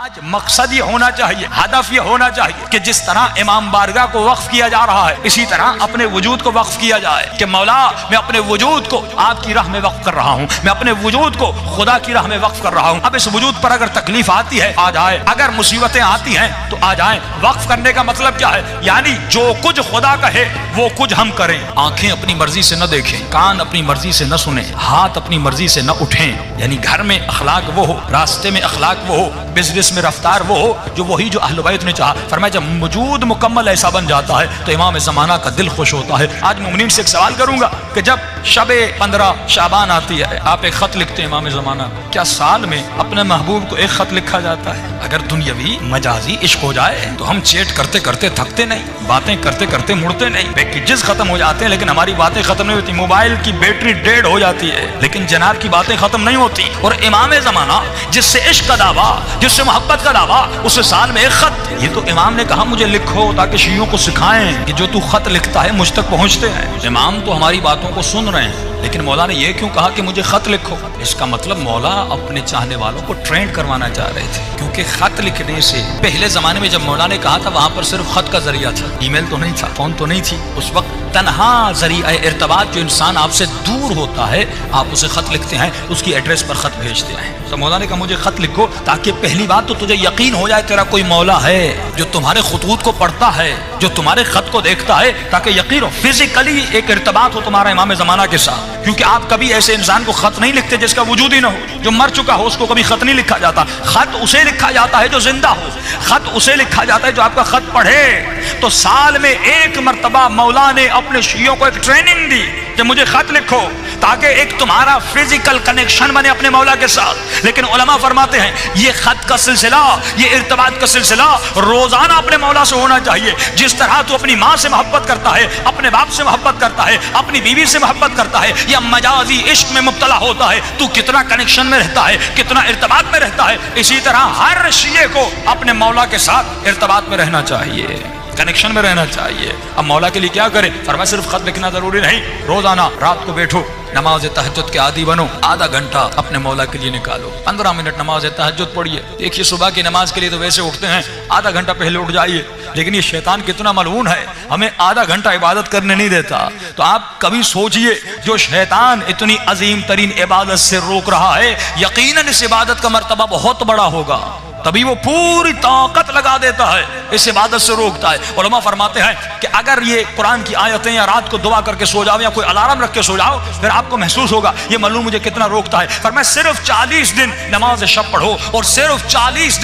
آج مقصد یہ ہونا چاہیے، ہدف یہ ہونا چاہیے کہ جس طرح امام بارگاہ کو وقف کیا جا رہا ہے اسی طرح اپنے وجود کو وقف کیا جائے کہ مولا میں اپنے وجود کو آپ کی راہ میں وقف کر رہا ہوں، میں اپنے وجود کو خدا کی راہ میں وقف کر رہا ہوں۔ اب اس وجود پر اگر تکلیف آتی ہے آ جائے، اگر مصیبتیں آتی ہیں تو آ جائیں۔ وقف کرنے کا مطلب کیا ہے؟ یعنی جو کچھ خدا کہے وہ کچھ ہم کریں۔ آنکھیں اپنی مرضی سے نہ دیکھیں، کان اپنی مرضی سے نہ سنیں، ہاتھ اپنی مرضی سے نہ اٹھیں۔ یعنی گھر میں اخلاق وہ ہو، راستے میں اخلاق وہ ہو، بزنس میں رفتار وہ ہو جو وہی جو اہل بیت نے چاہا۔ فرمایا جب وجود مکمل ایسا بن جاتا ہے تو امام زمانہ کا دل خوش ہوتا ہے۔ آج مومنین سے ایک سوال کروں گا کہ جب شب 15 شعبان آتی ہے آپ ایک خط لکھتے ہیں امام زمانہ، کیا سال میں اپنے محبوب کو ایک خط لکھا جاتا ہے؟ اگر دنیاوی مجازی عشق ہو جائے تو ہم چیٹ کرتے کرتے تھکتے نہیں، باتیں کرتے کرتے مڑتے نہیں، پیکیجز ختم ہو جاتے ہیں لیکن ہماری باتیں ختم نہیں ہوتی، موبائل کی بیٹری ڈیڈ ہو جاتی ہے لیکن جناب کی باتیں ختم نہیں ہوتی۔ اور امام زمانہ جس سے عشق کا دعویٰ، جس سے محبت کا دعویٰ، اسے سال میں ایک خط۔ یہ تو امام نے کہا مجھے لکھو تاکہ شیعوں کو سکھائیں کہ جو تو خط لکھتا ہے مجھ تک پہنچتے ہیں۔ امام تو ہماری باتوں کو سن رہے ہیں لیکن مولا نے یہ کیوں کہا کہ مجھے خط لکھو؟ اس کا مطلب مولا اپنے چاہنے والوں کو ٹرینڈ کروانا چاہ رہے تھے، کیونکہ خط لکھنے سے پہلے زمانے میں جب مولا نے کہا تھا وہاں پر صرف خط کا ذریعہ تھا، ای میل تو نہیں تھا، فون تو نہیں تھی۔ اس وقت تنہا ذریعہ ارتباط جو انسان آپ سے دور ہوتا ہے آپ اسے خط لکھتے ہیں، اس کی ایڈریس پر خط بھیجتے ہیں۔ تو مولا نے کہا مجھے خط لکھو تاکہ پہلی بات تو تجھے یقین ہو جائے تیرا کوئی مولا ہے جو تمہارے خطوط کو پڑھتا ہے، جو تمہارے خط کو دیکھتا ہے، تاکہ یقین ہو فزیکلی ایک ارتباط ہو تمہارا امام زمانہ کے ساتھ۔ کیونکہ آپ کبھی ایسے انسان کو خط نہیں لکھتے جس کا وجود ہی نہ ہو، جو مر چکا ہو اس کو کبھی خط نہیں لکھا جاتا۔ خط اسے لکھا جاتا ہے جو زندہ ہو، خط اسے لکھا جاتا ہے جو آپ کا خط پڑھے۔ تو سال میں ایک مرتبہ مولا نے اپنے شیعوں کو ایک ٹریننگ دی کہ مجھے خط لکھو تاکہ ایک تمہارا فزیکل کنیکشن بنے اپنے مولا کے ساتھ۔ لیکن علماء فرماتے ہیں یہ خط کا سلسلہ، یہ ارتباط کا سلسلہ روزانہ اپنے مولا سے ہونا چاہیے۔ جس طرح تو اپنی ماں سے محبت کرتا ہے، اپنے باپ سے محبت کرتا ہے، اپنی بیوی سے محبت کرتا ہے یا مجازی عشق میں مبتلا ہوتا ہے، تو کتنا کنیکشن میں رہتا ہے، کتنا ارتباط میں رہتا ہے۔ اسی طرح ہر شیعہ کو اپنے مولا کے ساتھ ارتباط میں رہنا چاہیے، کنیکشن میں رہنا چاہیے۔ اب مولا کے لیے کیا کریں؟ فرمایا صرف خط لکھنا ضروری نہیں، روزانہ رات کو بیٹھو، نماز تہجد کے عادی بنو، آدھا گھنٹہ اپنے مولا کے لیے نکالو، 15 منٹ نماز تہجد پڑھیے۔ دیکھیے صبح کی نماز کے لیے تو ویسے اٹھتے ہیں، آدھا گھنٹہ پہلے اٹھ جائیے، لیکن یہ شیطان کتنا ملعون ہے، ہمیں آدھا گھنٹہ عبادت کرنے نہیں دیتا۔ تو آپ کبھی سوچئے جو شیطان اتنی عظیم ترین عبادت سے روک رہا ہے یقیناً اس عبادت کا مرتبہ بہت بڑا ہوگا، تبھی وہ پوری طاقت لگا دیتا ہے، اس عبادت سے روکتا ہے۔ علماء فرماتے ہیں کہ اگر یہ قرآن کی آیتیں یا رات کو دعا کر کے سو جاؤ یا کوئی الارم رکھ کے سو جاؤ پھر آپ کو محسوس ہوگا یہ ملعون مجھے کتنا روکتا ہے۔ فرمایا صرف 40 دن نماز شب پڑھو اور صرف 40 دن